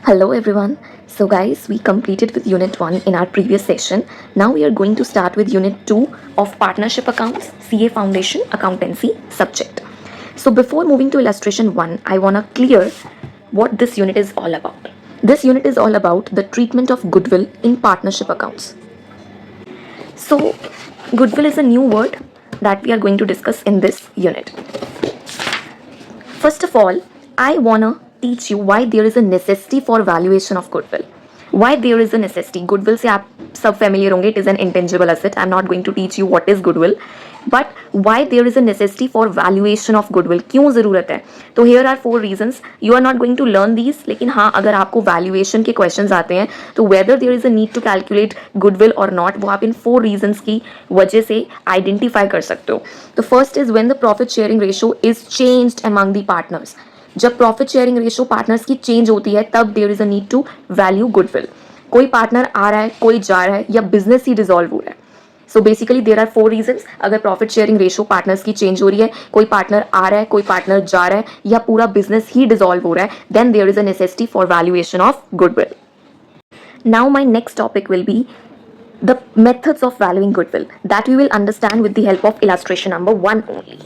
Hello everyone. So guys, we completed with unit 1 in our previous session. Now we are going to start with unit 2 of partnership accounts, CA Foundation Accountancy subject. So before moving to illustration 1, I want to clear what this unit is all about. This unit is all about the treatment of goodwill in partnership accounts. So goodwill is a new word that we are going to discuss in this unit. First of all, I wanna teach you why there is a necessity for valuation of goodwill. Why there is a necessity? Goodwill से आप सब familiar होंगे. It is an intangible asset. I'm not going to teach you what is goodwill, but why there is a necessity for valuation of goodwill. क्यों ज़रूरत है? तो here are 4 reasons. You are not going to learn these, लेकिन हाँ अगर आपको valuation के questions आते हैं तो whether there is a need to calculate goodwill or not, वो आप इन 4 reasons की वजह से identify कर सकते हो. तो first is when the profit sharing ratio is changed among the partners. जब प्रॉफिट शेयरिंग रेशियो पार्टनर्स की चेंज होती है तब there is a need to value goodwill. कोई पार्टनर आ रहा है, कोई जा रहा है, या बिजनेस ही डिसॉल्व हो रहा है. So basically there are 4 reasons. अगर प्रॉफिट शेयरिंग रेशियो पार्टनर्स की चेंज हो रही है, कोई पार्टनर आ रहा है, कोई पार्टनर जा रहा है, या पूरा बिजनेस ही डिसॉल्व हो रहा है, then there is a necessity for valuation of goodwill. Now my next topic will be the methods of valuing goodwill that we will understand with the help of illustration number 1 only.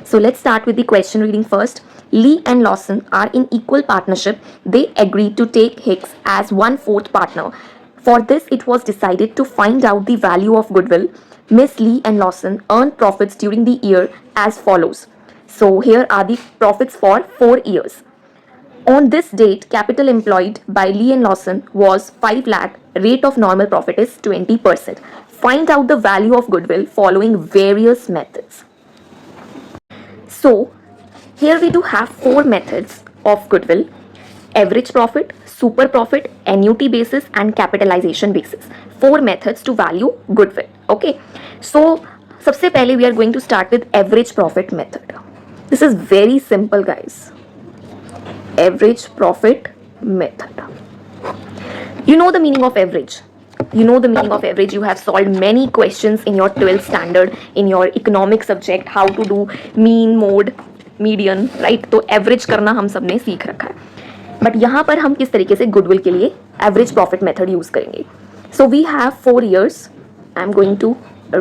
So let's start with the question reading first. Lee and Lawson are in equal partnership. They agreed to take Hicks as 1/4 partner. For this, it was decided to find out the value of goodwill. Miss Lee and Lawson earned profits during the year as follows. So here are the profits for 4 years. On this date, capital employed by Lee and Lawson was 5 lakh. Rate of normal profit is 20%. Find out the value of goodwill following various methods. So, here we do have 4 methods of goodwill: average profit, super profit, annuity basis, and capitalization basis. 4 methods to value goodwill. Okay. So, सबसे पहले we are going to start with average profit method. This is very simple, guys. Average profit method. You know the meaning of average. You know the meaning of average. You have solved many questions in your 12th standard, in your economic subject, how to do mean, mode, median, right? तो average करना हम सब ने सीख रखा है. But यहाँ पर हम किस तरीके से goodwill के लिए average profit method use करेंगे. So we have 4 years. I'm going to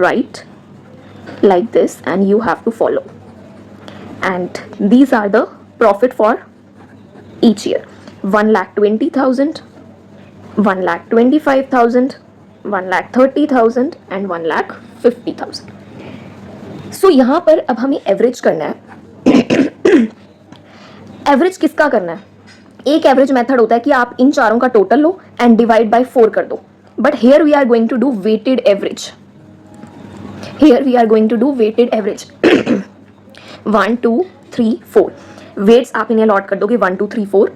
write like this and you have to follow. And these are the profit for each year. 1,20,000, 1,25,000, 1,30,000 and 1,50,000. So यहाँ पर अब हमें एवरेज करना है. Average किसका करना है? एक एवरेज मेथड होता है कि आप इन चारों का टोटल लो एंड डिवाइड बाय 4 कर दो. But here we are going to do weighted average. Here we are going to do weighted average. 1 2 3 4. Weights आप इन्हें अलॉट कर दोगे 1 2 3 4.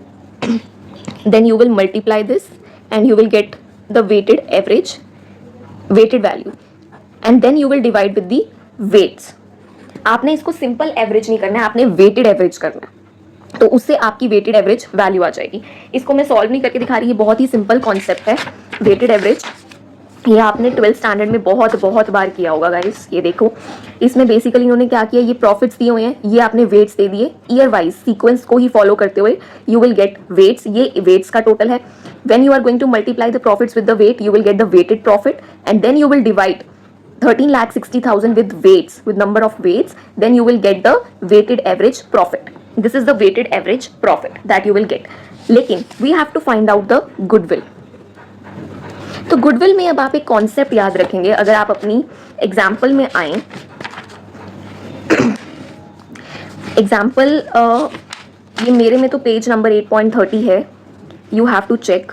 Then you will multiply this and you will get the weighted average, weighted value, and then you will divide with the weights. आपने इसको simple average नहीं करना है, आपने वेटेड एवरेज करना है, तो उससे आपकी वेटेड एवरेज वैल्यू आ जाएगी. इसको मैं सॉल्व नहीं करके दिखा रही, ये बहुत ही सिंपल कॉन्सेप्ट है वेटेड एवरेज. ये आपने 12th स्टैंडर्ड में बहुत बार किया होगा गाइस. ये देखो, इसमें बेसिकली इन्होंने क्या किया, ये प्रॉफिट्स दिए हुए हैं, ये आपने वेट्स दे दिए. ईयर वाइज सीक्वेंस को ही फॉलो करते हुए यू विल गेट वेट्स. ये वेट्स का टोटल है. When you are going to multiply the profits with the weight, you will get the weighted profit and then you will divide 13,60,000 with weights, with number of weights, then you will get the weighted average profit. This is the weighted average profit that you will get. लेकिन we have to find out the goodwill. तो goodwill में अब आप एक concept याद रखेंगे. अगर आप अपनी एग्जाम्पल में आए, एग्जाम्पल ये मेरे में तो पेज नंबर 8.30 है. यू हैव टू चेक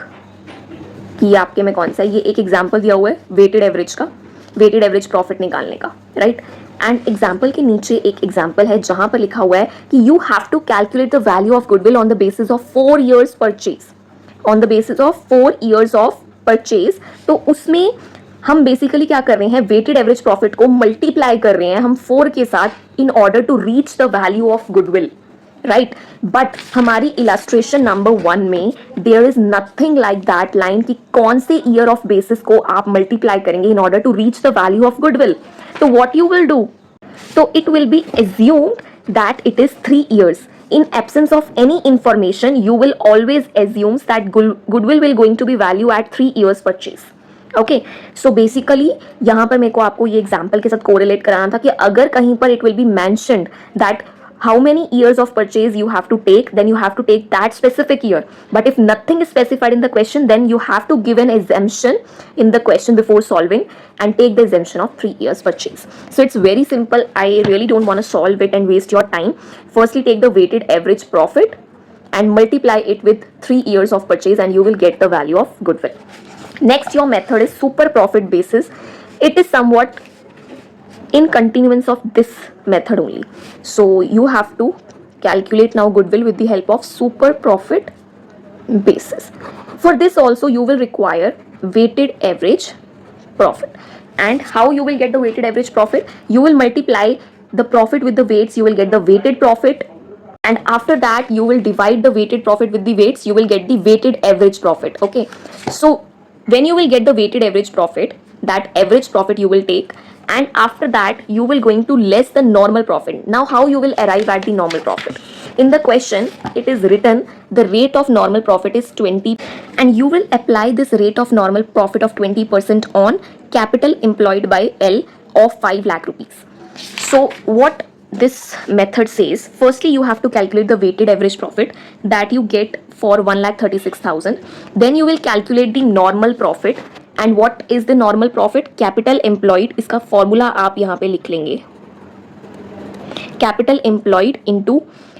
कि ये आपके में कौन सा है. ये एक एग्जाम्पल दिया हुआ है वेटेड एवरेज का, वेटेड एवरेज प्रॉफिट निकालने का, राइट. एंड एग्जाम्पल के नीचे एक एग्जाम्पल है जहां पर लिखा हुआ है कि you have to calculate the value of goodwill on the basis of 4 years purchase. On the basis of 4 years of purchase. तो उसमें हम बेसिकली क्या कर रहे हैं, वेटेड एवरेज प्रॉफिट को मल्टीप्लाई कर रहे हैं हम 4 के साथ in order to reach the value of goodwill, right. But हमारी इलस्ट्रेशन नंबर 1 में there is nothing like that line कि कौन से ईयर ऑफ बेसिस को आप मल्टीप्लाई करेंगे in order to reach the value of goodwill. तो व्हाट यू विल डू, तो it will be assumed that it is 3 years. In absence of any information, you will always assume that goodwill will going to be value at 3 years purchase. Okay so basically यहाँ पर मेरे को आपको ये example के साथ correlate कराना था कि अगर कहीं पर it will be mentioned that how many years of purchase you have to take, then you have to take that specific year. But if nothing is specified in the question, then you have to give an exemption in the question before solving and take the exemption of 3 years purchase. So it's very simple. I really don't want to solve it and waste your time. Firstly, take the weighted average profit and multiply it with 3 years of purchase and you will get the value of goodwill. Next, your method is super profit basis. It is somewhat in continuance of this method only. So you have to calculate now goodwill with the help of super profit basis. For this also you will require weighted average profit. And how you will get the weighted average profit? You will multiply the profit with the weights, you will get the weighted profit, and after that you will divide the weighted profit with the weights, you will get the weighted average profit. Okay, so when you will get the weighted average profit, that average profit you will take, and after that you will going to less the normal profit. Now how you will arrive at the normal profit? In the question it is written the rate of normal profit is 20 and you will apply this rate of normal profit of 20% on capital employed by L of 5 lakh rupees. So what this method says, firstly you have to calculate the weighted average profit that you get for 1,36,000. Then you will calculate the normal profit. And what is the normal profit? Capital employed, इसका formula आप यहाँ पे लिख लेंगे, capital employed into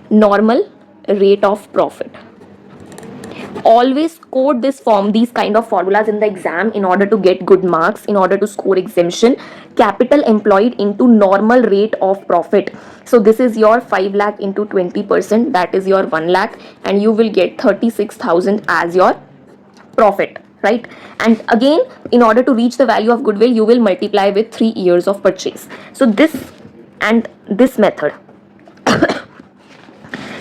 normal rate of profit. Always quote this form, these kind of formulas in the exam in order to get good marks, in order to score exemption. Capital employed into normal rate of profit. So this is your 5 lakh into 20%, that is your 1 lakh, and you will get 36,000 as your profit. Right? And again, in order to reach the value of goodwill, you will multiply with 3 years of purchase. So this and this method,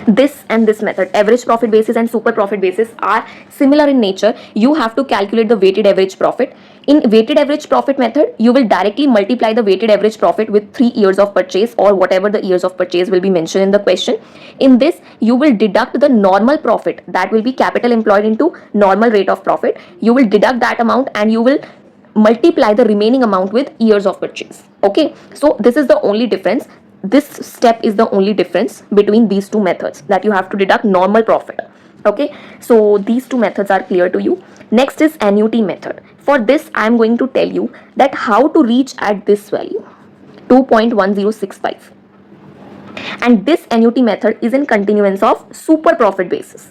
this and this method, average profit basis and super profit basis, are similar in nature. You have to calculate the weighted average profit. In weighted average profit method, you will directly multiply the weighted average profit with 3 years of purchase or whatever the years of purchase will be mentioned in the question. In this, you will deduct the normal profit, that will be capital employed into normal rate of profit. You will deduct that amount and you will multiply the remaining amount with years of purchase. Okay, so this is the only difference. This step is the only difference between these two methods, that you have to deduct normal profit. Okay, so these two methods are clear to you. Next is annuity method. For this I am going to tell you that how to reach at this value 2.1065, and this annuity method is in continuance of super profit basis.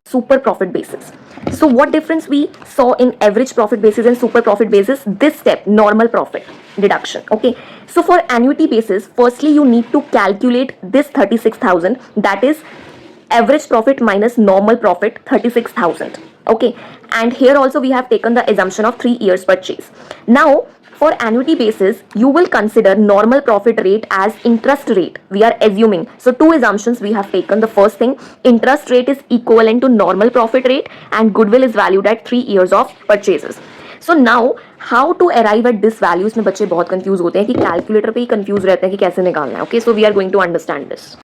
Super profit basis. So what difference we saw in average profit basis and super profit basis? This step, normal profit deduction. Okay, so for annuity basis, firstly you need to calculate this 36,000, that is average profit minus normal profit 36,000. Okay, and here also we have taken the assumption of 3 years purchase. Now for annuity basis, you will consider normal profit rate as interest rate. We are assuming, so two assumptions we have taken. The first thing, interest rate is equivalent to normal profit rate and goodwill is valued at 3 years of purchases. So now how to arrive at this value, इसमें बच्चे बहुत confuse होते हैं कि calculator पे ही confuse रहते हैं कि कैसे निकालना है. Okay, so we are going to understand this.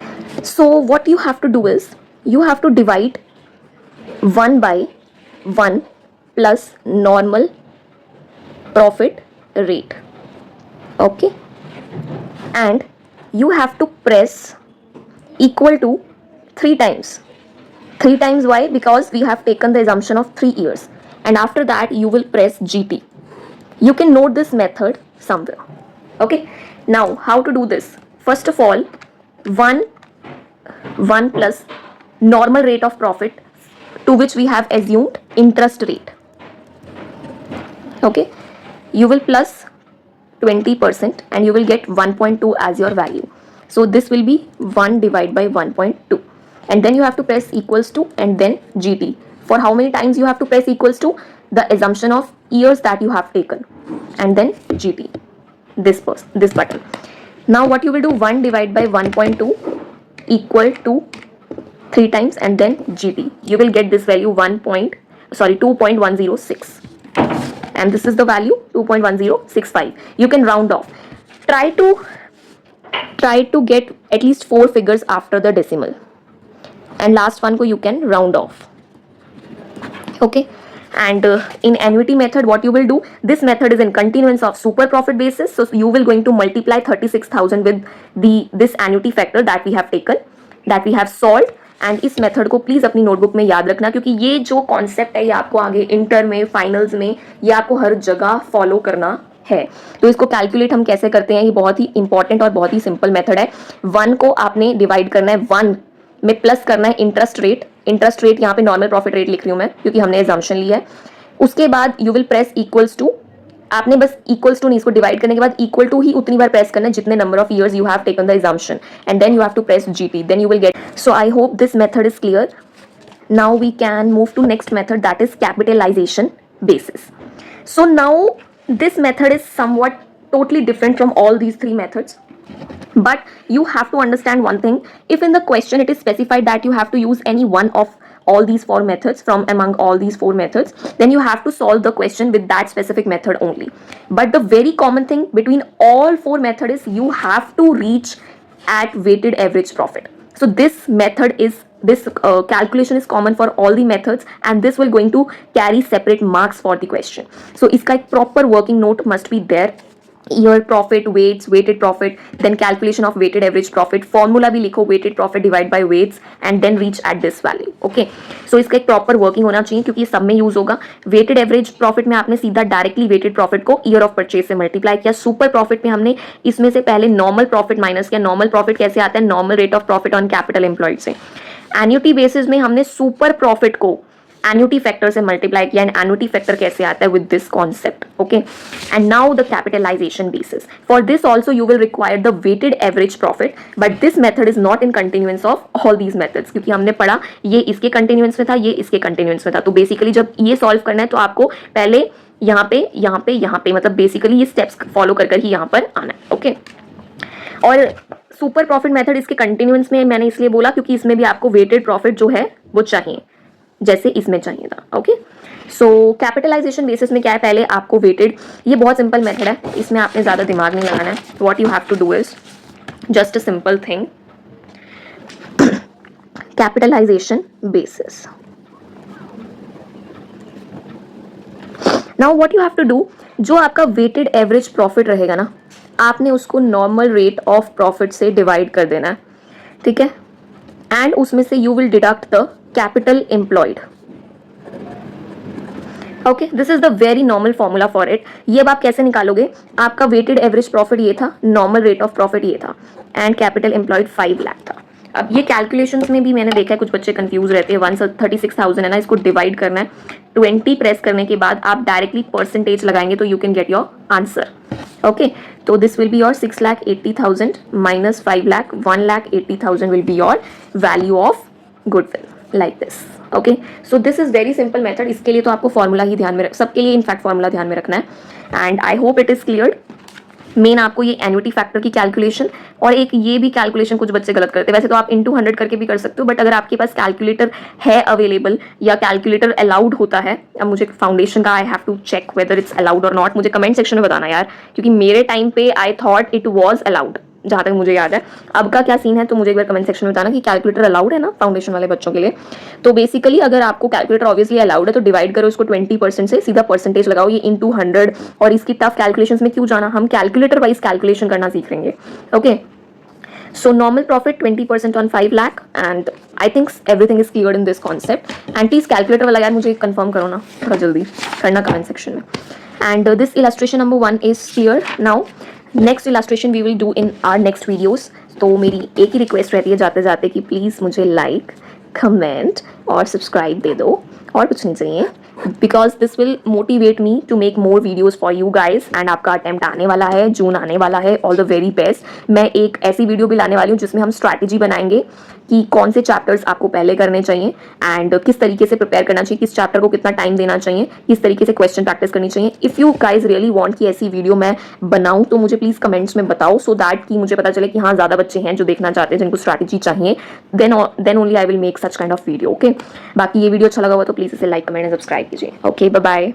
So what you have to do is, you have to divide 1 by 1 plus normal profit rate. Okay, and you have to press equal to 3 times. 3 times why? Because we have taken the assumption of 3 years, and after that you will press GT. You can note this method somewhere. Okay, now how to do this? First of all, 1 plus normal rate of profit, to which we have assumed interest rate. Okay, you will plus 20% and you will get 1.2 as your value. So this will be 1 divided by 1.2, and then you have to press equals to and then GT. For how many times you have to press equals to? The assumption of years that you have taken, and then GT, this button. Now what you will do, 1 divided by 1.2 equal to 3 times and then GT. You will get this value 2.106, and this is the value 2.1065. You can round off. Try to get at least 4 figures after the decimal. and last one ko you can round off. Okay. And in annuity method, what you will do, this method is in continuance of super profit basis, so you will going to multiply 36,000 with this annuity factor that we have taken, that we have solved. And इस method को please अपनी notebook में याद रखना, क्योंकि ये जो concept है ये आपको आगे इंटर में, फाइनल्स में, ये आपको हर जगह फॉलो करना है. तो इसको कैलकुलेट हम कैसे करते हैं, ये बहुत ही इंपॉर्टेंट और बहुत ही सिंपल मेथड है. 1 को आपने डिवाइड करना है, 1 में प्लस करना है इंटरेस्ट रेट. इंटरेस्ट रेट यहाँ पे नॉर्मल प्रॉफिट रेट लिख रही हूँ मैं क्योंकि हमने एजम्पशन लिया है. उसके बाद you will press equals to, आपने बस इक्वल्स टू नहीं, इसको डिवाइड करने के बाद इक्वल टू ही उतनी बार प्रेस करना है जितने number of years you have taken the assumption, and then you have to press GT, then you will get. So I hope this method is clear. Now we can move to next method, that is capitalisation basis. So now this method is somewhat totally different from all these three methods, but you have to understand one thing. If in the question it is specified that you have to use any one of all these four methods from among all these four methods, then you have to solve the question with that specific method only. But the very common thing between all four methods is you have to reach at weighted average profit. So this method is, this calculation is common for all the methods, and this will going to carry separate marks for the question. So iska ek proper working note must be there. Year profit, weights, weighted profit, then calculation of weighted average profit, formula भी लिखो, weighted profit divide by weights, and then reach at this value. Okay, so इसका एक proper working होना चाहिए क्योंकि ये सब में यूज होगा. weighted average profit में आपने सीधा डायरेक्टली weighted profit को year of purchase से मल्टीप्लाई किया. सुपर प्रॉफिट में हमने इसमें से पहले नॉर्मल प्रॉफिट माइनस किया. नॉर्मल प्रॉफिट कैसे आता है, normal rate of profit on capital employed से. एन्युटी बेसिस में हमने सुपर प्रॉफिट को एन्युटी फैक्टर से मल्टीप्लाई किया, एंड एन्युटी फैक्टर कैसे आता है with this concept. Okay, and now the capitalisation basis. For this also you will require the weighted average profit, but this method is not in continuance of all these methods, क्योंकि हमने पढ़ा ये इसके continuance में था, ये इसके continuance में था. तो बेसिकली जब ये सॉल्व करना है तो आपको पहले यहाँ पे यहाँ पे यहाँ पे मतलब बेसिकली ये स्टेप्स फॉलो कर ही यहाँ पर आना है. ओके, और सुपर प्रॉफिट मेथड इसके कंटिन्यूएंस में मैंने इसलिए बोला क्योंकि इसमें भी आपको वेटेड प्रॉफिट जो है वो चाहिए जैसे इसमें चाहिए था. ओके, सो कैपिटलाइजेशन बेसिस में क्या है, पहले आपको वेटेड, ये बहुत सिंपल मेथड है, इसमें आपने ज़्यादा दिमाग नहीं लगाना है. What you have to do is just a simple thing, capitalisation basis. Now what you have to do, जो आपका वेटेड एवरेज प्रॉफिट रहेगा ना, आपने उसको नॉर्मल रेट ऑफ प्रॉफिट से डिवाइड कर देना है. ठीक है, एंड उसमें से you will deduct the capital employed. Okay, this is the very normal formula for it. ये अब आप कैसे निकालोगे, आपका वेटेड एवरेज प्रॉफिट ये था, नॉर्मल रेट ऑफ प्रॉफिट ये था, एंड कैपिटल एम्प्लॉयड 5 लाख था. अब ये कैलकुलेशंस में भी मैंने देखा है कुछ बच्चे कंफ्यूज रहते हैं. 136,000 है ना, इसको डिवाइड करना है. 20 प्रेस करने के बाद आप डायरेक्टली परसेंटेज लगाएंगे तो you can get your answer. Okay, तो this will be your 6,80,000 minus 5 lakh, 1,80,000 will be your value of goodwill, like this. Okay, so this is very simple method. इसके लिए तो आपको फॉर्मूला ही ध्यान में सबके लिए इनफैक्ट फॉर्मूला ध्यान में रखना है. And I hope it is clear. Main आपको ये एन्युटी फैक्टर की कैलकुलेशन, और एक ये भी कैलकुलेशन कुछ बच्चे गलत करते हैं. वैसे तो आप इंटू 100 करके भी कर सकते हो, बट अगर आपके पास कैलकुलेटर है अवेलेबल या कैलकुलेटर अलाउड होता है, अब मुझे फाउंडेशन का I have to check whether it's allowed और नॉट. मुझे कमेंट सेक्शन में बताना यार, क्योंकि मेरे टाइम पे I thought it was allowed, जहाँ तक मुझे याद है. अब का क्या सीन है तो मुझे एक बार कमेंट सेक्शन में बताना कि कैलकुलेटर अलाउड है ना फाउंडेशन वाले बच्चों के लिए. तो बेसिकली अगर आपको कैलकुलेटर ऑब्वियसली अलाउड है तो डिवाइड करो इसको 20% से, सीधा परसेंटेज लगाओ, ये इंटू 100. और इसकी टफ कैलकुलेशंस में क्यों जाना, हम कैलकुलेटर वाइज कैलकुलेशन करना सीखेंगे. Okay, so normal profit 20% on 5 lakh, and I think everything is clear in this concept. And please calculator वाला यार मुझे कंफर्म करो ना, थोड़ा जल्दी करना कमेंट सेक्शन में. And this illustration number 1 is clear. Now next illustration we will do in our next videos. तो मेरी एक ही रिक्वेस्ट रहती है जाते जाते कि प्लीज़ मुझे लाइक, कमेंट और सब्सक्राइब दे दो, और कुछ नहीं चाहिए, because this will motivate me to make more videos for you guys. And आपका अटेम्प्ट आने वाला है, जून आने वाला है. All the very best. मैं एक ऐसी वीडियो भी लाने वाली हूँ जिसमें हम स्ट्रैटेजी बनाएंगे कि कौन से चैप्टर्स आपको पहले करने चाहिए, एंड किस तरीके से प्रिपेयर करना चाहिए, किस चैप्टर को कितना टाइम देना चाहिए, किस तरीके से क्वेश्चन प्रैक्टिस करनी चाहिए. If you guys really want कि ऐसी वीडियो मैं बनाऊँ तो मुझे प्लीज़ कमेंट्स में बताओ, सो दैट कि मुझे पता चले कि हाँ ज़्यादा बच्चे हैं जो देखना चाहते हैं, जिनको स्ट्रैटेजी चाहिए. Then only I will make such kind of video. Okay, बाकी ये वीडियो अच्छा लगा हुआ तो प्लीज़ इसे लाइक, कमेंट एंड सब्सक्राइब कीजिए. Okay, bye bye.